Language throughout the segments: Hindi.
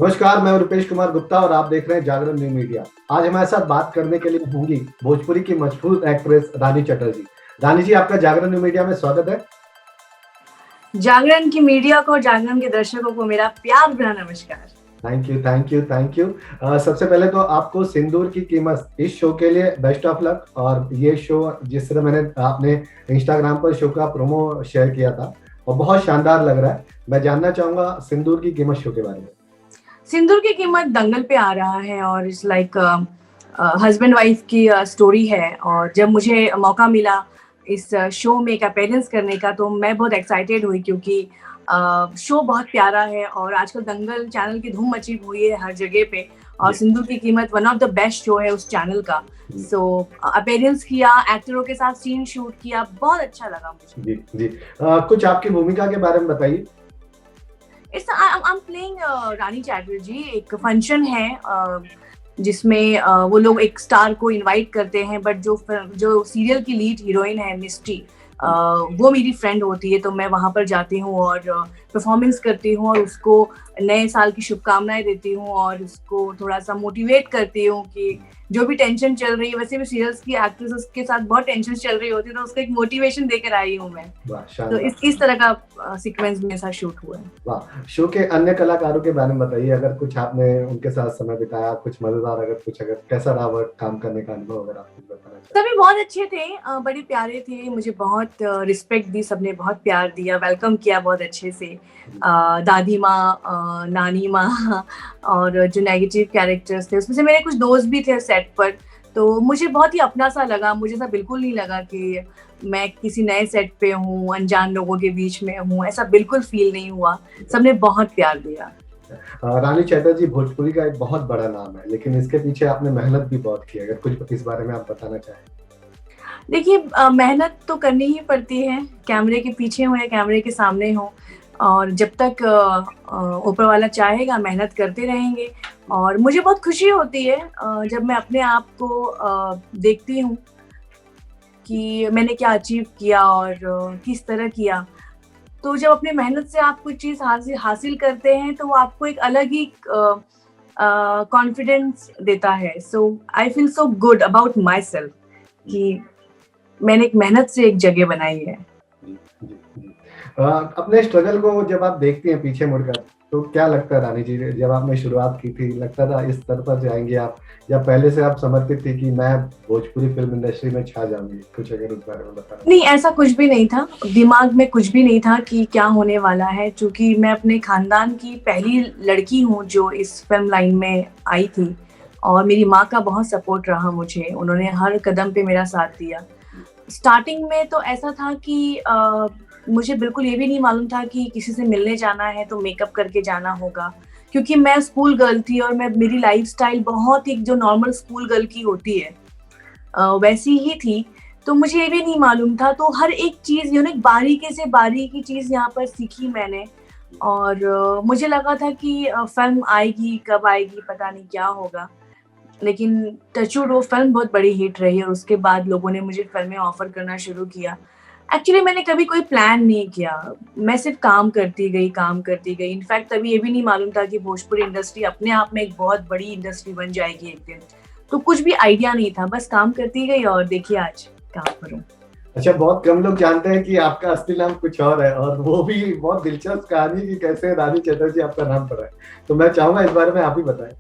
नमस्कार, मैं रुपेश कुमार गुप्ता और आप देख रहे हैं जागरण न्यू मीडिया। आज हमारे साथ बात करने के लिए होंगी भोजपुरी की मशहूर एक्ट्रेस रानी चटर्जी। रानी जी, आपका जागरण न्यू मीडिया में स्वागत है। जागरण की मीडिया को और जागरण के दर्शकों को मेरा प्यार भरा नमस्कार। Thank you, thank you, thank you. सबसे पहले तो आपको सिंदूर की कीमत इस शो के लिए बेस्ट ऑफ लक। और ये शो जिस तरह मैंने आपने इंस्टाग्राम पर शो का प्रोमो शेयर किया था और बहुत शानदार लग रहा है। मैं जानना चाहूंगा सिंदूर की कीमत शो के बारे में। सिंदूर की कीमत दंगल पे आ रहा है और इट्स लाइक हस्बैंड वाइफ की स्टोरी है। और जब मुझे मौका मिला इस शो में एक अपीयरेंस करने का तो मैं बहुत एक्साइटेड हुई, क्योंकि शो बहुत प्यारा है और आजकल दंगल चैनल की धूम मची हुई है हर जगह पे। और सिंदूर की कीमत one of the best show है उस चैनल का। सो अपीयरेंस किया, एक्टरों के साथ सीन शूट किया, बहुत अच्छा लगा मुझे। जी जी। कुछ आपकी भूमिका के बारे में बताइए। I'm playing रानी चैटर्जी। एक फंक्शन है जिसमें वो लोग एक स्टार को इनवाइट करते हैं, बट जो सीरियल की लीड हीरोइन है मिस्टी, वो मेरी फ्रेंड होती है। तो मैं वहां पर जाती हूँ और परफॉर्मेंस करती हूँ और उसको नए साल की शुभकामनाएं देती हूँ और उसको थोड़ा सा मोटिवेट करती हूँ कि जो भी टेंशन चल रही है, वैसे भी सीरियल्स की एक्ट्रेसेस के साथ बहुत टेंशन चल रही होती है, तो उसको एक मोटिवेशन देकर आई हूँ मैं। तो इस तरह का सीक्वेंस मेरे साथ शूट हुआ है। वाह। शो के अन्य कलाकारों के बारे में बताइए, अगर कुछ आपने उनके साथ समय बिताया, कुछ मजेदार, अगर कैसा रहा वो काम करने का अनुभव, अगर आप कुछ बताना चाहें। सभी बहुत अच्छे थे, बड़े प्यारे थे, मुझे बहुत रिस्पेक्ट दी, सबने बहुत प्यार दिया, वेलकम किया बहुत अच्छे से। दादी माँ, नानी माँ और जो नेगेटिव कैरेक्टर्स थे उसमें से मेरे कुछ दोस्त भी थे सेट पर। तो मुझे बहुत ही अपना सा लगा, मुझे ऐसा बिल्कुल नहीं लगा कि मैं किसी नए सेट पे हूँ, अनजान लोगों के बीच में हूँ, ऐसा बिल्कुल फील नहीं हुआ। सबने बहुत प्यार दिया। रानी चटर्जी भोजपुरी का एक बहुत बड़ा नाम है, लेकिन इसके पीछे आपने मेहनत भी बहुत की है। अगर कुछ इस बारे में आप बताना चाहें। देखिए, मेहनत तो करनी ही पड़ती है, कैमरे के पीछे हो या कैमरे के सामने हो, और जब तक ऊपर वाला चाहेगा मेहनत करते रहेंगे। और मुझे बहुत खुशी होती है जब मैं अपने आप को देखती हूँ कि मैंने क्या अचीव किया और किस तरह किया। तो जब अपने मेहनत से आप कुछ चीज हासिल करते हैं तो वो आपको एक अलग ही कॉन्फिडेंस देता है। So I feel so good about myself कि मैंने एक मेहनत से एक जगह बनाई है। अपने स्ट्रगल को जब आप देखते हैं पीछे मुड़कर, तो क्या लगता है रानी जी, जब आपने शुरुआत की थी लगता था इस स्तर पर जाएंगे आप, या पहले से आप समर्पित थी कि मैं भोजपुरी फिल्म इंडस्ट्री में छा जाऊंगी? कुछ अगर उस बारे में बताना। नहीं, ऐसा कुछ भी नहीं था, दिमाग में कुछ भी नहीं था कि क्या होने वाला है, क्योंकि मैं अपने खानदान की पहली लड़की हूँ जो इस फिल्म लाइन में आई थी। और मेरी माँ का बहुत सपोर्ट रहा मुझे, उन्होंने हर कदम पे मेरा साथ दिया। स्टार्टिंग में तो ऐसा था कि मुझे बिल्कुल ये भी नहीं मालूम था कि किसी से मिलने जाना है तो मेकअप करके जाना होगा, क्योंकि मैं स्कूल गर्ल थी और मेरी लाइफस्टाइल बहुत ही जो नॉर्मल स्कूल गर्ल की होती है वैसी ही थी। तो मुझे ये भी नहीं मालूम था, तो हर एक चीज बारीकी से बारीकी चीज यहाँ पर सीखी मैंने। और मुझे लगा था कि फिल्म आएगी, कब आएगी पता नहीं क्या होगा, लेकिन टचवुड वो फिल्म बहुत बड़ी हिट रही और उसके बाद लोगों ने मुझे फिल्में ऑफर करना शुरू किया। एक्चुअली मैंने कभी कोई प्लान नहीं किया, मैं सिर्फ काम करती गई। इनफैक्ट तभी ये भी नहीं मालूम था कि भोजपुरी इंडस्ट्री अपने आप में एक बहुत बड़ी इंडस्ट्री बन जाएगी एक दिन। तो कुछ भी आइडिया नहीं था, बस काम करती गई और देखिए आज कहाँ पर हूँ। अच्छा, बहुत कम लोग जानते हैं कि आपका असली नाम कुछ और है, और वो भी बहुत दिलचस्प कहानी कि कैसे रानी चटर्जी आपका नाम पड़ा है। तो मैं चाहूंगा इस बारे में आप ही बताएं।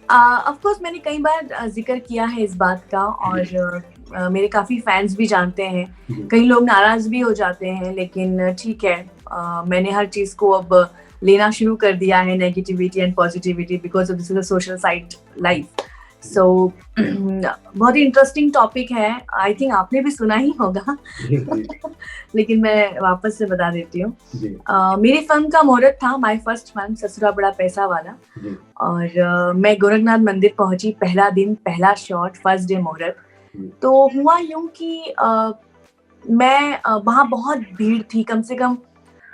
ऑफ कोर्स मैंने कई बार जिक्र किया है इस बात का, और मेरे काफी फैंस भी जानते हैं। कई लोग नाराज भी हो जाते हैं, लेकिन ठीक है, मैंने हर चीज को अब लेना शुरू कर दिया है, negativity and positivity, because of this is a social side life. So बहुत ही इंटरेस्टिंग टॉपिक है, आई थिंक आपने भी सुना ही होगा। लेकिन मैं वापस से बता देती हूँ। मेरी फिल्म का मुहूर्त था, माय फर्स्ट फिल्म ससुरा बड़ा पैसा वाला, और मैं गोरखनाथ मंदिर पहुंची, पहला दिन, पहला शॉट, फर्स्ट डे मुहूर्त। तो हुआ यूं कि मैं वहां बहुत भीड़ थी, कम से कम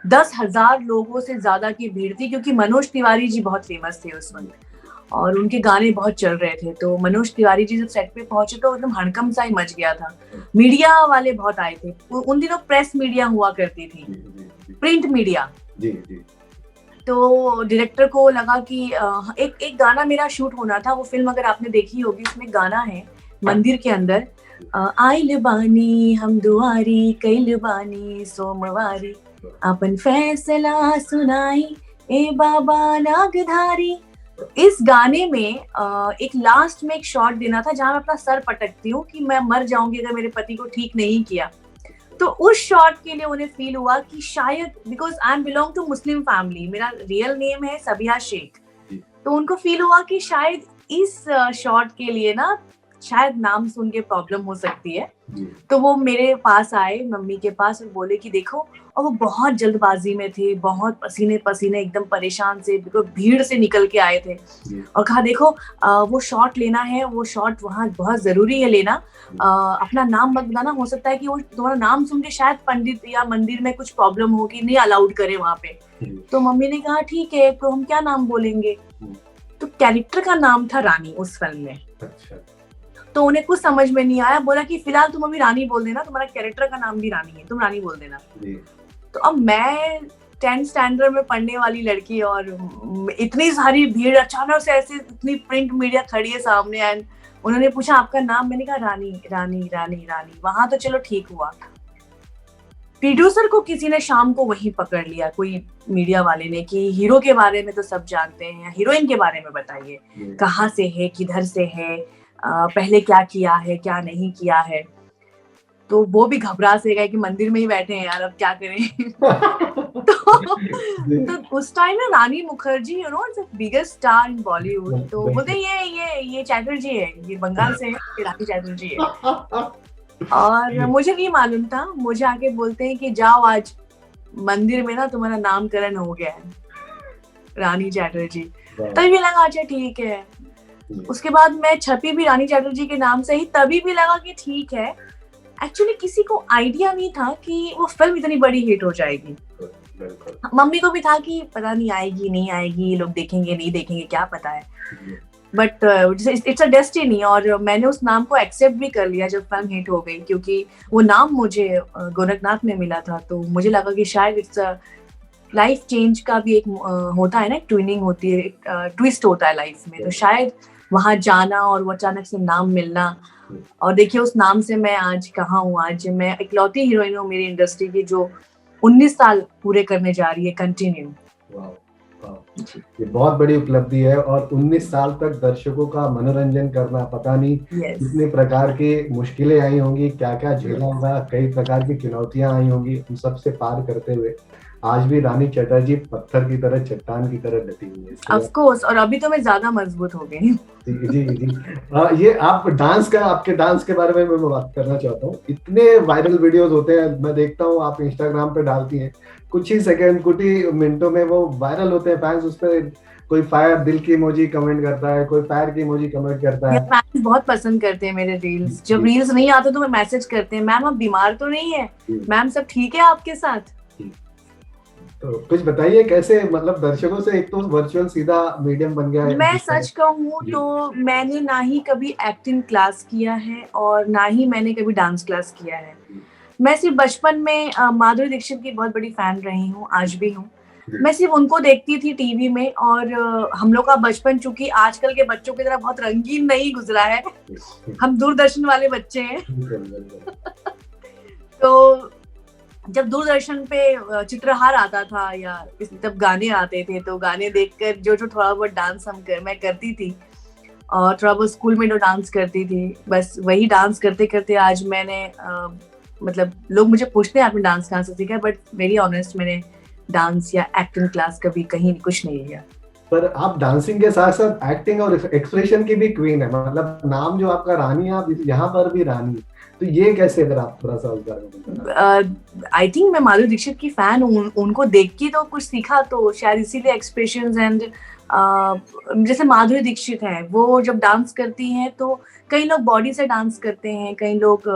10,000 लोगों से ज्यादा की भीड़ थी, क्योंकि मनोज तिवारी जी बहुत फेमस थे उस वक्त और उनके गाने बहुत चल रहे थे। तो मनोज तिवारी जी जब सेट पे पहुंचे तो एकदम हड़कंप सा ही मच गया था। मीडिया वाले बहुत आए थे, उन दिनों प्रेस मीडिया हुआ करती थी, प्रिंट मीडिया। तो डायरेक्टर को लगा कि एक एक गाना मेरा शूट होना था। वो फिल्म अगर आपने देखी होगी, उसमें गाना है मंदिर के अंदर, आइल बानी हम दुआरी कैल बानी सोमवारी, अपन फैसला सुनाई ए बाबा नागधारी। इस गाने में एक लास्ट में एक शॉट देना था जहां मैं अपना सर पटकती हूँ कि मैं मर जाऊंगी अगर मेरे पति को ठीक नहीं किया। तो उस शॉट के लिए उन्हें फील हुआ कि शायद, because I am belong to Muslim family, मेरा रियल नेम है सबिहा शेख, तो उनको फील हुआ कि शायद इस शॉट के लिए ना शायद नाम सुन के प्रॉब्लम हो सकती है। तो वो मेरे पास आए, मम्मी के पास, और बोले कि देखो, और वो बहुत जल्दबाजी में थे, बहुत पसीने पसीने एकदम परेशान से, बिल्कुल भीड़ से निकल के आए थे, और कहा देखो वो शॉट लेना है, वो शॉट वहाँ बहुत जरूरी है लेना, अपना नाम मत बताना, हो सकता है कि वो तुम्हारा नाम सुन के शायद पंडित या मंदिर में कुछ प्रॉब्लम हो कि नहीं अलाउड करे वहाँ पे। तो मम्मी ने कहा ठीक है, तो हम क्या नाम बोलेंगे। तो कैरेक्टर का नाम था रानी उस फिल्म में। अच्छा। तो उन्हें कुछ समझ में नहीं आया, बोला कि फिलहाल तुम अभी रानी बोल देना, तुम्हारा कैरेक्टर का नाम भी रानी है, तुम रानी बोल देना। तो अब मैं 10th स्टैंडर्ड में पढ़ने वाली लड़की और इतनी सारी भीड़, अचानक से ऐसे इतनी प्रिंट मीडिया खड़ी है सामने, एंड उन्होंने पूछा आपका नाम, मैंने कहा रानी रानी रानी रानी। वहां तो चलो ठीक हुआ, प्रोड्यूसर को किसी ने शाम को वहीं पकड़ लिया, कोई मीडिया वाले ने, कि हीरो के बारे में तो सब जानते हैं, हीरोइन के बारे में बताइए, कहाँ से है, किधर से है, पहले क्या किया है, क्या नहीं किया है। तो वो भी घबरा से गए कि मंदिर में ही बैठे हैं यार, अब क्या करें। तो उस टाइम में Rani Mukherjee, you know, it's biggest star in Bollywood, तो बोलते ये चैटर्जी है, ये बंगाल से है, ये रानी चैटर्जी है। और मुझे नहीं मालूम था, मुझे आके बोलते हैं कि जाओ आज मंदिर में ना तुम्हारा नामकरण हो गया है, रानी चैटर्जी। तभी लगा अच्छा ठीक है। उसके बाद मैं छपी भी रानी चैटर्जी के नाम से ही, तभी भी लगा कि ठीक है। एक्चुअली किसी को आइडिया नहीं था कि वो फिल्म इतनी बड़ी हिट हो जाएगी। मम्मी को भी था कि पता नहीं आएगी नहीं आएगी, लोग देखेंगे नहीं देखेंगे, क्या पता है, बट इट्स अ डेस्टिनी। और मैंने उस नाम को एक्सेप्ट भी कर लिया जब फिल्म हिट हो गई, क्योंकि वो नाम मुझे गोरखनाथ में मिला था। तो मुझे लगा कि शायद इट्स लाइफ चेंज का भी एक होता है ना, ट्विनिंग होती है, ट्विस्ट होता है लाइफ में, तो शायद वहां जाना और वो अचानक से नाम मिलना। और देखिए उस नाम से मैं आज कहाँ हूँ, आज मैं इकलौती हीरोइन हूँ मेरी इंडस्ट्री की जो 19 साल पूरे करने जा रही है कंटिन्यू। ये बहुत बड़ी उपलब्धि है, और 19 साल तक दर्शकों का मनोरंजन करना, पता नहीं कितने प्रकार की मुश्किलें आई होंगी, क्या क्या झेला होगा, कई प्रकार की चुनौतियां आई होंगी, उन सब से पार करते हुए आज भी रानी चैटर्जी पत्थर की तरह, चट्टान की तरह डटी हुई है। ऑफ कोर्स, और अभी तो मैं ज्यादा मजबूत हो गई। जी। ये आप आपके डांस के बारे में मैं बात करना चाहता हूँ। इतने वायरल वीडियोस होते हैं, मैं देखता हूँ आप इंस्टाग्राम पे डालती हैं, कुछ ही सेकंड, कुछ ही मिनटों में वो वायरल होते हैं। फैंस उस पर कोई फायर दिल की इमोजी कमेंट करता है, कोई फायर की इमोजी कमेंट करता है। फैंस बहुत पसंद करते हैं मेरे रील्स। जब रील्स नहीं आते तो मैं मैसेज करते हैं, मैम आप बीमार तो नहीं है, मैम सब ठीक है आपके साथ। तो कुछ बताइए कैसे, मतलब दर्शकों से, एक तो वर्चुअल सीधा मीडियम बन गया है। मैं सच कहूँ तो मैंने ना ही कभी एक्टिंग क्लास किया है और ना ही मैंने कभी डांस क्लास किया है। मैं सिर्फ बचपन में माधुरी दीक्षित की बहुत बड़ी फैन रही हूँ, आज भी हूँ। मैं सिर्फ उनको देखती थी टीवी में, और हम लोग का बचपन चूंकि आजकल के बच्चों की तरह बहुत रंगीन नहीं गुजरा है, हम दूरदर्शन वाले बच्चे हैं। तो जब दूरदर्शन पे चित्रहार आता था या तब गाने आते थे, तो गाने देखकर जो थोड़ा बहुत डांस मैं करती थी, और थोड़ा बहुत स्कूल में जो डांस करती थी, बस वही डांस करते करते आज मैंने मतलब लोग मुझे पूछते हैं आपने डांस कहाँ से सीखा, बट वेरी ऑनेस्ट मैंने डांस या एक्टिंग क्लास कभी कहीं कुछ नहीं लिया। पर आप डांसिंग के साथ साथ एक्टिंग और एक्सप्रेशन की भी क्वीन है, मतलब नाम जो आपका रानी है, आप यहाँ पर भी रानी, तो ये कैसे, अगर आप थोड़ा सा आई थिंक मैं माधुरी दीक्षित की फैन हूँ, उनको देख के तो कुछ सीखा, तो शायद इसीलिए एक्सप्रेशंस एंड जैसे माधुरी दीक्षित है, वो जब डांस करती हैं तो कई लोग बॉडी से डांस करते हैं, कई लोग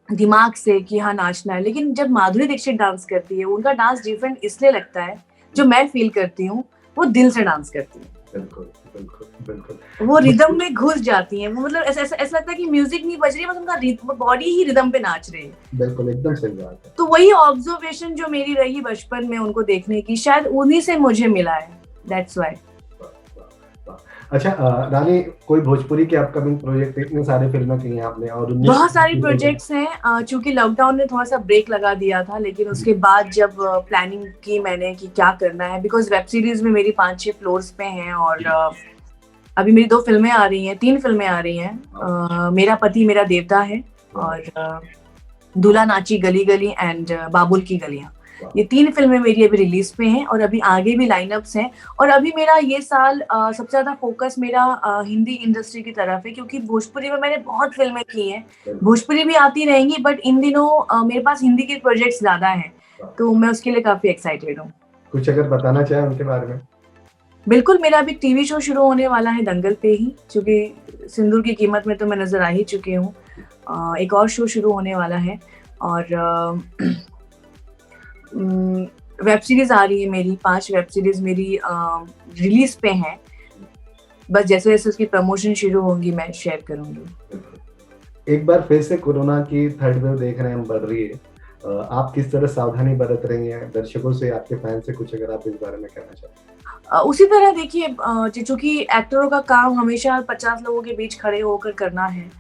दिमाग से कि हाँ नाचना है, लेकिन जब माधुरी दीक्षित डांस करती है उनका डांस डिफरेंट इसलिए लगता है, जो मैं फील करती हूँ वो दिल से डांस करती है। बिल्कुल, बिल्कुल, बिल्कुल। वो रिदम बिल्कुल, में घुस जाती हैं, वो मतलब ऐसा ऐसा ऐसा लगता है कि म्यूजिक नहीं बज रही है, बस उनका बॉडी ही रिदम पे नाच रही है। बिल्कुल, एकदम सही बात है। तो वही ऑब्जर्वेशन जो मेरी रही बचपन में उनको देखने की, शायद उन्हीं से मुझे मिला है, दैट्स व्हाई। वाह, वाह, वाह! अच्छा रानी, कोई भोजपुरी के अपकमिंग प्रोजेक्ट, इतने सारे फ़िल्में की हैं आपने और 19 बहुत सारी चीज़ों में प्रोजेक्ट्स हैं, चूंकि लॉकडाउन ने थोड़ा सा ब्रेक लगा दिया था, लेकिन उसके बाद जब प्लानिंग की मैंने कि क्या करना है, बिकॉज वेब सीरीज में मेरी 5-6 फ्लोर्स पे हैं, और अभी मेरी 2 फिल्में आ रही हैं, 3 फिल्में आ रही हैं। मेरा पति मेरा देवता है, और दूल्हा नाची गली गली एंड बाबुल की गलियां। ये 3 फिल्में मेरी अभी रिलीज पे हैं, और अभी आगे भी लाइनअप्स हैं। और अभी मेरा ये साल सबसे ज्यादा फोकस मेरा हिंदी इंडस्ट्री की तरफ है, क्योंकि भोजपुरी में मैंने बहुत फिल्में की हैं, भोजपुरी भी आती रहेंगी, बट इन दिनों मेरे पास हिंदी के प्रोजेक्ट्स ज्यादा हैं, तो मैं उसके लिए काफी एक्साइटेड हूँ। कुछ अगर बताना चाहें उनके बारे में? बिल्कुल, मेरा अभी टीवी शो शुरू होने वाला है दंगल पे ही, क्योंकि सिंदूर की कीमत में तो मैं नजर आ ही चुकी हूँ। एक और शो शुरू होने वाला है, और वेब सीरीज आ रही है मेरी, 5 वेब सीरीज मेरी रिलीज पे हैं। बस जैसे जैसे उसकी प्रमोशन शुरू होंगी मैं शेयर करूंगी। एक बार फिर से कोरोना की थर्ड वेव देख रहे हैं हम, बढ़ रही है। आप किस तरह सावधानी बरत रही हैं? दर्शकों से, आपके फैन से कुछ अगर आप इस बारे में कहना चाहें? उसी तरह देखिए, चूंकि एक्टरों का काम हमेशा 50 लोगों के बीच खड़े होकर करना है,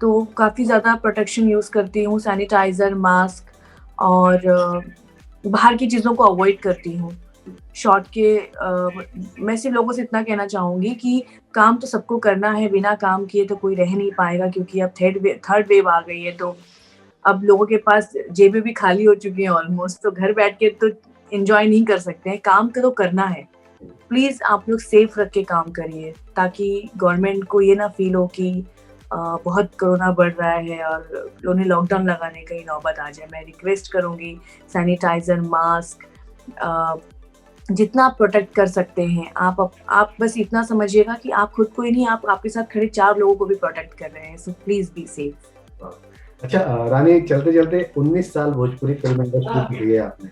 तो काफी ज्यादा प्रोटेक्शन यूज करती हूँ, सैनिटाइजर, मास्क, और बाहर की चीजों को अवॉइड करती हूँ। शॉर्ट के मैं सिर्फ लोगों से इतना कहना चाहूंगी कि काम तो सबको करना है, बिना काम किए तो कोई रह नहीं पाएगा, क्योंकि अब थर्ड वेव आ गई है, तो अब लोगों के पास जेबें भी खाली हो चुकी हैं ऑलमोस्ट, तो घर बैठ के तो एंजॉय नहीं कर सकते हैं, काम तो करना है। प्लीज आप लोग सेफ रख के काम करिए, ताकि गवर्नमेंट को ये ना फील हो कि बहुत कोरोना बढ़ रहा है और उन्हें लॉकडाउन लगाने का ही नौबत आ जाए। मैं रिक्वेस्ट करूंगी, सैनिटाइजर, मास्क, जितना आप प्रोटेक्ट कर सकते हैं, आप बस इतना समझिएगा कि आप खुद को ही नहीं, आप आपके साथ खड़े 4 लोगों को भी प्रोटेक्ट कर रहे हैं, सो प्लीज बी सेफ। अच्छा रानी, चलते चलते 19 साल भोजपुरी फिल्म इंडस्ट्री की दी है आपने।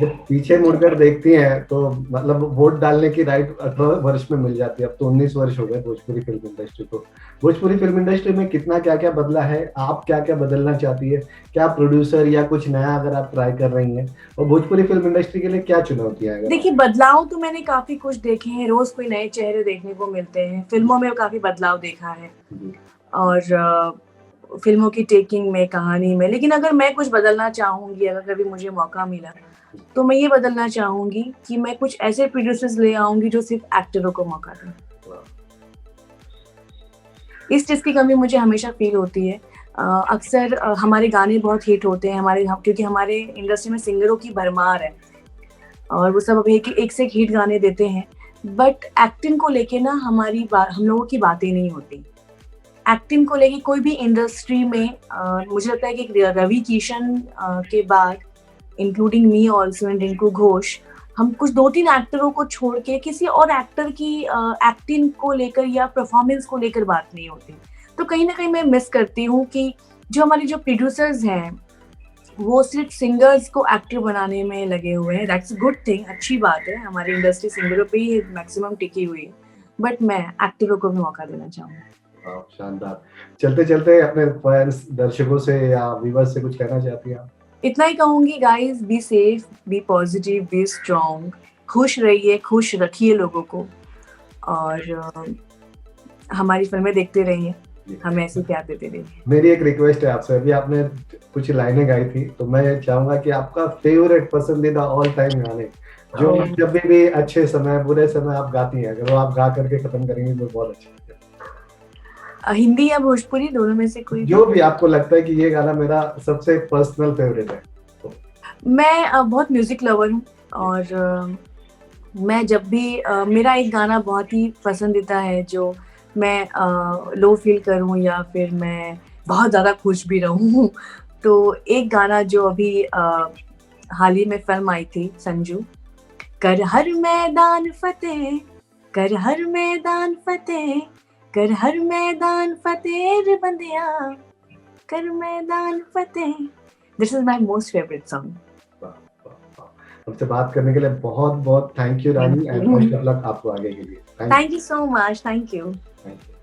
जब पीछे मुड़कर देखती हैं तो मतलब वोट डालने की राइट 18 वर्ष में मिल जाती है। अब तो 19 वर्ष हो गए भोजपुरी फिल्म इंडस्ट्री को। भोजपुरी फिल्म इंडस्ट्री में कितना क्या क्या बदला है, आप क्या क्या बदलना चाहती है? क्या प्रोड्यूसर या कुछ नया अगर आप ट्राई कर रही हैं, और भोजपुरी फिल्म इंडस्ट्री के लिए क्या चुनौतियां हैं? देखिए, बदलाव तो मैंने काफी कुछ देखे हैं, रोज कोई नए चेहरे देखने को मिलते हैं, फिल्मों में काफी बदलाव देखा है, और फिल्मों की टेकिंग में, कहानी में। लेकिन अगर मैं कुछ बदलना चाहूंगी, अगर कभी मुझे मौका मिला, तो मैं ये बदलना चाहूंगी कि मैं कुछ ऐसे प्रोड्यूसर्स ले आऊंगी जो सिर्फ एक्टरों को मौका दें। इस चीज की कमी मुझे हमेशा फील होती है। अक्सर हमारे गाने बहुत हिट होते हैं, क्योंकि हमारे इंडस्ट्री में सिंगरों की भरमार है, और वो सब अभी एक से एक हिट गाने देते हैं, बट एक्टिंग को लेके ना हम लोगों की बातें नहीं होती। एक्टिंग को लेके कोई भी इंडस्ट्री में मुझे लगता है कि रवि किशन के बाद, including me also and Rinku Ghosh, हम कुछ 2-3 एक्टरों को छोड़ के किसी और एक्टर की एक्टिंग को लेकर या परफॉर्मेंस को लेकर बात नहीं होती। तो कहीं ना कहीं मैं मिस करती हूँ कि जो हमारे जो प्रोड्यूसर्स हैं, वो सिर्फ सिंगर्स को एक्टर बनाने में लगे हुए हैं। दैट्स गुड थिंग, अच्छी बात है, हमारी इंडस्ट्री सिंगरों पे ही मैक्सिमम टिकी हुई है, बट मैं एक्टरों को भी मौका देना चाहूँगी। शानदार। चलते चलते अपने फैंस, दर्शकों से या व्यूअर्स से कुछ कहना चाहती हैं आप? इतना ही कहूंगी, guys, be safe, be positive, be strong, खुश रहिए, खुश रखिए लोगों को, और हमारी फिल्में देखते रहिए, हमें ऐसे प्यार देते रहिए। मेरी एक रिक्वेस्ट है आपसे, अभी आपने कुछ लाइनें गाई थी, तो मैं चाहूंगा कि आपका फेवरेट, पसंदीदा ऑल टाइम गाने जो जब भी अच्छे समय बुरे समय आप गाती हैं, अगर वो आप गा करके खत्म करेंगे तो बहुत अच्छा लगेगा। हिंदी या भोजपुरी, दोनों में से कोई जो भी आपको लगता है कि ये गाना मेरा सबसे पर्सनल फेवरेट है। मैं बहुत म्यूजिक लवर हूँ, और मैं जब भी मेरा एक गाना बहुत ही पसंदीदा है, जो मैं लो फील करूँ या फिर मैं बहुत ज़्यादा खुश भी रहूँ, तो एक गाना जो अभी हाल ही में फिल्म आई थी, संजू, कर हर मैदान फतेह, कर हर मैदान फतेह, कर हर मैदान फतेह रे बंदिया, कर मैदान फतेह। This is my most favourite song. हमसे बात करने के लिए बहुत बहुत thank you Rani, and best of luck आपको आगे के लिए। Thank you so much, thank you. Thank you.